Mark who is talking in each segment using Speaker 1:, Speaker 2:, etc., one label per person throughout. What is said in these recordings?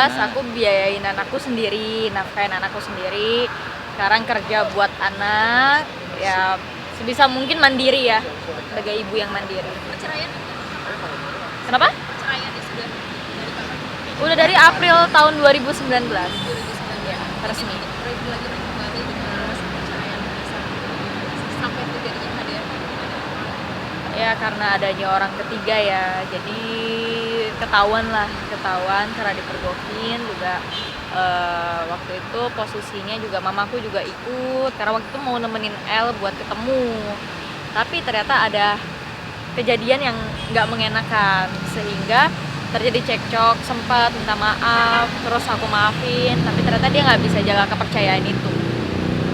Speaker 1: aku biayain anakku sendiri, nafkahin anakku sendiri. Sekarang kerja buat anak, ya sebisa mungkin mandiri ya, sebagai ibu yang mandiri.
Speaker 2: Perceraian?
Speaker 1: Kenapa?
Speaker 2: Perceraian ya sudah dari kapan?
Speaker 1: Udah dari April tahun 2019.
Speaker 2: 2019.
Speaker 1: Ya, resmi.
Speaker 2: Lagi kembali dengan rasa perceraian sampai terjadinya KDRT.
Speaker 1: Ya karena adanya orang ketiga ya, jadi ketahuan karena dipergokin juga. Waktu itu posisinya juga mamaku juga ikut karena waktu itu mau nemenin El buat ketemu, tapi ternyata ada kejadian yang nggak mengenakan sehingga terjadi cekcok, sempat minta maaf, terus aku maafin, tapi ternyata dia nggak bisa jaga kepercayaan itu.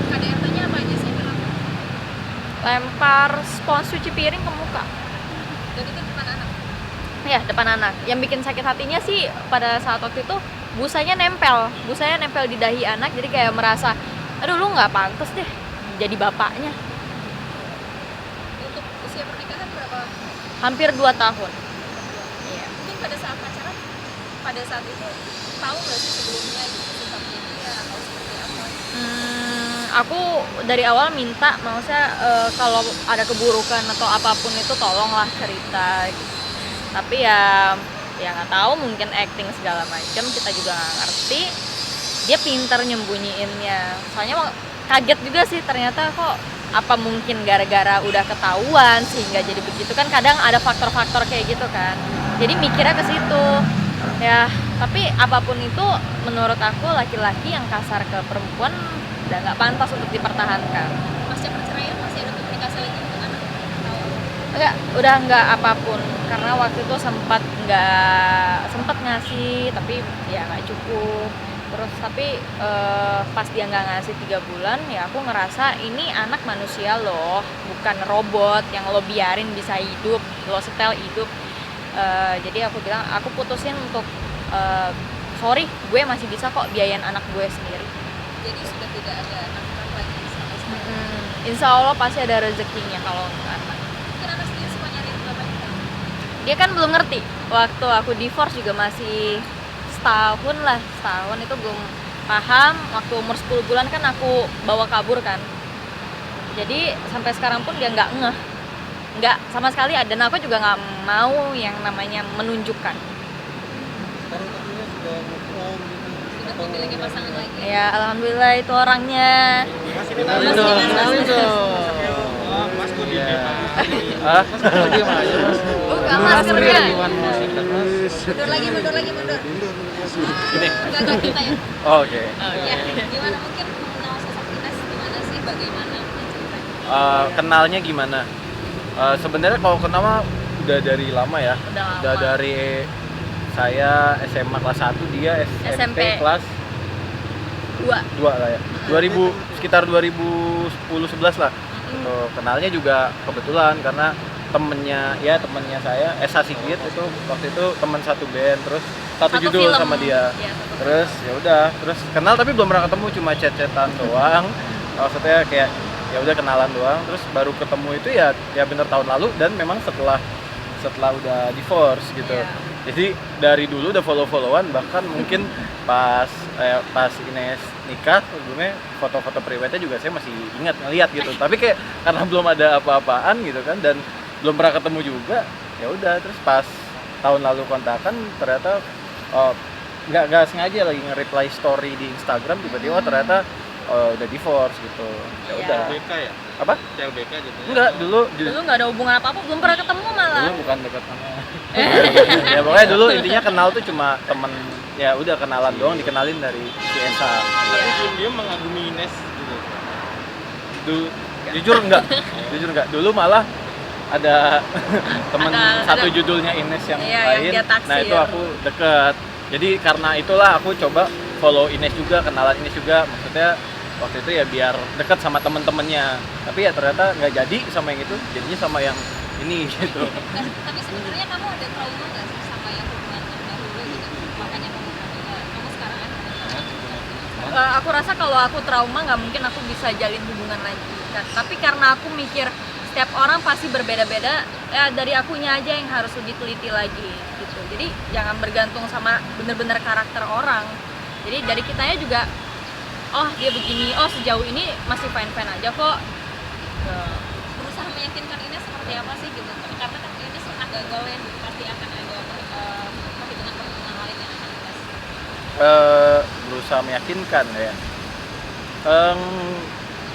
Speaker 2: KDRT-nya apa aja sih?
Speaker 1: Lempar spons cuci piring ke muka.
Speaker 2: Dan itu depan anak?
Speaker 1: Ya, depan anak. Yang bikin sakit hatinya sih pada saat waktu itu busanya nempel di dahi anak, jadi kayak merasa, aduh lu nggak pantas deh jadi bapaknya.
Speaker 2: Untuk usia pernikahan berapa?
Speaker 1: Hampir 2 tahun. Iya.
Speaker 2: Mungkin pada saat pacaran, pada saat itu tahu nggak sih sebelumnya gitu sikapnya dia atau seperti apa?
Speaker 1: Aku dari awal minta, maksudnya kalau ada keburukan atau apapun itu tolonglah cerita gitu. Tapi ya nggak tahu, mungkin acting segala macam, kita juga nggak ngerti. Dia pintar nyembunyiinnya, soalnya kaget juga sih ternyata kok, apa mungkin gara-gara udah ketahuan sehingga jadi begitu kan, kadang ada faktor-faktor kayak gitu kan, jadi mikirnya ke situ ya. Tapi apapun itu menurut aku laki-laki yang kasar ke perempuan udah nggak pantas untuk dipertahankan.
Speaker 2: Pasca perceraian masih ada komunikasi lagi dengan anak?
Speaker 1: Enggak, udah nggak apapun, karena waktu itu sempat ngasih tapi ya nggak cukup. Terus tapi pas dia nggak ngasih 3 bulan, ya aku ngerasa ini anak manusia loh, bukan robot yang lo biarin bisa hidup, lo setel hidup. Jadi aku bilang, aku putusin untuk sorry, gue masih bisa kok biayain anak gue sendiri.
Speaker 2: Jadi sudah tidak ada anak lagi sampai sekarang?
Speaker 1: Insya Allah pasti ada rezekinya kalau untuk anak.
Speaker 2: Mungkin anak sendiri suka nyariin bapaknya?
Speaker 1: Dia kan belum ngerti, waktu aku divorce juga masih setahun itu belum paham. Waktu umur 10 bulan kan aku bawa kabur kan, jadi sampai sekarang pun dia nggak sama sekali. Dan aku juga nggak mau yang namanya menunjukkan.
Speaker 3: Sekarang katanya sudah move on gitu.
Speaker 2: Sudah memiliki pasangan lagi?
Speaker 1: Ya alhamdulillah itu orangnya.
Speaker 3: Masih
Speaker 2: kenalin dong.
Speaker 3: Mas kok di
Speaker 4: Diam aja mas.
Speaker 1: Bukan maskernya.
Speaker 2: Mundur lagi.
Speaker 4: Gini.
Speaker 2: Gagal kita ya?
Speaker 4: Oh, oke.
Speaker 2: Ya, gimana mungkin mengenal sosok Ines, gimana sih, bagaimana ceritanya?
Speaker 4: Kenalnya gimana? Sebenarnya kalau kenal mah udah dari lama ya.
Speaker 1: Udah lama.
Speaker 4: Dari saya SMA kelas 1, dia SMP kelas 2 lah ya. 2000 sekitar 2010-11 lah. Kenalnya juga kebetulan karena temennya saya Esa Sigit itu waktu itu teman satu band, terus satu judul
Speaker 1: film
Speaker 4: sama dia.
Speaker 1: Ya,
Speaker 4: Terus ya udah, terus kenal tapi belum pernah ketemu, cuma chat-chatan doang. Maksudnya kayak ya udah kenalan doang, terus baru ketemu itu ya bener tahun lalu, dan memang setelah udah divorce gitu. Jadi dari dulu udah follow-followan, bahkan mungkin pas Ines nikah sebelumnya foto-foto private juga saya masih ingat ngeliat gitu. Tapi kayak karena belum ada apa-apaan gitu kan, dan belum pernah ketemu juga, ya udah. Terus pas tahun lalu kontakan, ternyata nggak sengaja lagi nge-reply story di Instagram, tiba-tiba ternyata udah divorce gitu. Ya udah.
Speaker 3: LBK ya?
Speaker 4: Apa?
Speaker 3: LBK gitu.
Speaker 4: Enggak, dulu
Speaker 1: nggak ada hubungan apa-apa, belum pernah ketemu malah.
Speaker 4: dulu bukan dekat sama. Ya pokoknya dulu intinya kenal tuh cuma temen, ya udah kenalan doang, dikenalin dari si Esa.
Speaker 3: Tapi diam-diam mengagumi Ines gitu.
Speaker 4: Dulu jujur enggak. Dulu malah ada temen satu judulnya Ines yang
Speaker 1: Iya,
Speaker 4: lain.
Speaker 1: yang dia taksir.
Speaker 4: Nah itu aku deket. Jadi karena itulah aku coba follow Ines juga, kenalan Ines juga. Maksudnya waktu itu ya biar deket sama temen-temennya. Tapi ya ternyata nggak jadi sama yang itu, jadinya sama yang ini gitu.
Speaker 2: Tapi sebenarnya kamu ada trauma nggak sih sama yang hubungan terdahulu gitu? Makanya kamu sekarang
Speaker 1: Aku rasa kalau aku trauma nggak mungkin aku bisa jalin hubungan lagi kan. Tapi karena aku mikir setiap orang pasti berbeda-beda, ya dari akunya aja yang harus lebih teliti lagi gitu. Jadi jangan bergantung sama bener-bener karakter orang. Jadi dari kitanya juga, oh dia begini, oh sejauh ini masih fine-fine aja kok.
Speaker 2: Berusaha meyakinkan ini seperti apa sih gitu, karena kan ini pernah gagal ya, pasti akan ada perhitungan lain yang akan dikasih.
Speaker 4: Berusaha meyakinkan ya.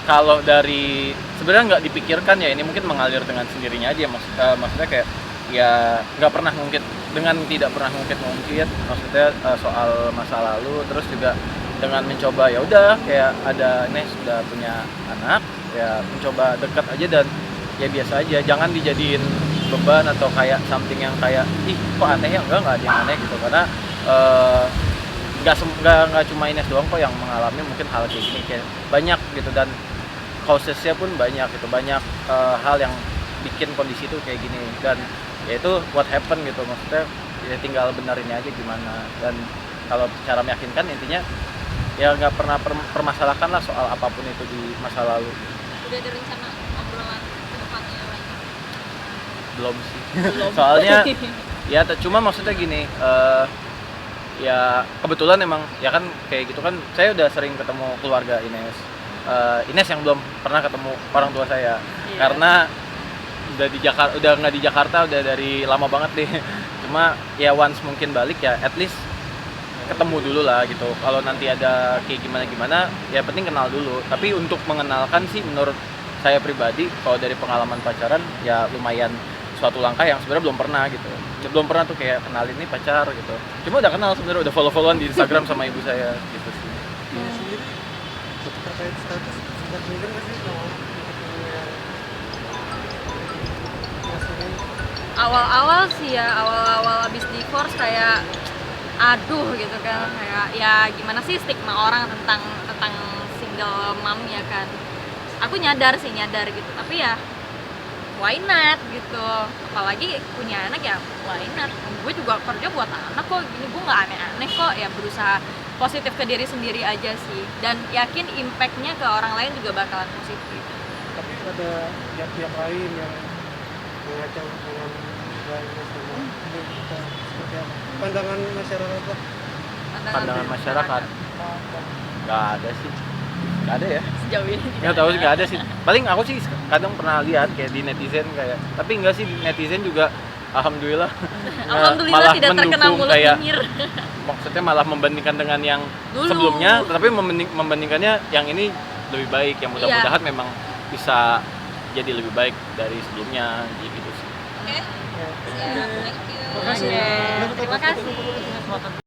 Speaker 4: Kalau dari sebenarnya nggak dipikirkan ya, ini mungkin mengalir dengan sendirinya aja, maksudnya kayak ya nggak pernah mungkin, dengan tidak pernah mungkin maksudnya soal masa lalu, terus juga dengan mencoba ya udah kayak ada ini sudah punya anak ya, mencoba dekat aja dan ya biasa aja, jangan dijadiin beban atau kayak something yang kayak ih kok aneh ya, enggak ada yang aneh gitu, karena nggak cuma Ines doang kok yang mengalami mungkin hal kayak gini, kayak banyak gitu, dan causesnya pun banyak gitu, banyak hal yang bikin kondisi itu kayak gini, dan ya itu what happened gitu, maksudnya ya tinggal benerin aja gimana. Dan kalau cara meyakinkan intinya ya nggak pernah permasalahkan lah soal apapun itu di masa lalu.
Speaker 2: Udah ada rencana obrolan ke depannya lagi?
Speaker 4: Belum sih. Soalnya ya cuma maksudnya gini, ya kebetulan emang ya kan kayak gitu kan, saya udah sering ketemu keluarga Ines. Ines yang belum pernah ketemu orang tua saya.
Speaker 1: Iya.
Speaker 4: Karena udah di Jakarta, udah nggak di Jakarta udah dari lama banget deh. Cuma ya once mungkin balik ya at least ketemu dulu lah gitu. Kalau nanti ada kayak gimana ya penting kenal dulu. Tapi untuk mengenalkan sih menurut saya pribadi, kalau dari pengalaman pacaran ya lumayan suatu langkah yang sebenarnya belum pernah gitu. Belum pernah tuh kayak kenalin nih pacar gitu. Cuma udah kenal sebenarnya, udah follow-followan di Instagram sama ibu saya gitu sih.
Speaker 3: Dia sendiri untuk terkait status sempat mikir nggak sih kalau ketemu yang masih
Speaker 1: Awal-awal sih ya, awal-awal abis divorce kayak aduh gitu kan, kayak ya gimana sih stigma orang tentang single mom ya kan. Aku nyadar gitu, tapi ya why not gitu, apalagi punya anak ya why not. Gue juga kerja buat anak kok, gini gue nggak aneh-aneh kok, ya berusaha positif ke diri sendiri aja sih, dan yakin impactnya ke orang lain juga bakalan positif.
Speaker 3: tapi ada pihak lain yang mengacau dengan gaya sama ini kita seperti apa pandangan masyarakat lah.
Speaker 4: Pandangan masyarakat nggak ada sih, nggak ada ya.
Speaker 1: Sejauh ini
Speaker 4: Nggak tahu sih, nggak ada sih. Paling aku sih kadang pernah lihat kayak di netizen kayak, tapi enggak sih, di netizen juga alhamdulillah
Speaker 1: alhamdulillah
Speaker 4: malah
Speaker 1: tidak terkena
Speaker 4: mendukung,
Speaker 1: mulut
Speaker 4: kayak
Speaker 1: nyinyir.
Speaker 4: maksudnya malah membandingkan dengan yang
Speaker 1: Dulu.
Speaker 4: sebelumnya, tapi membandingkannya yang ini lebih baik, yang mudah-mudahan memang bisa jadi lebih baik dari sebelumnya gitu sih.
Speaker 2: Oke, siap, thank you.
Speaker 3: Makasih.
Speaker 1: Oke, terima kasih.
Speaker 3: Selatan.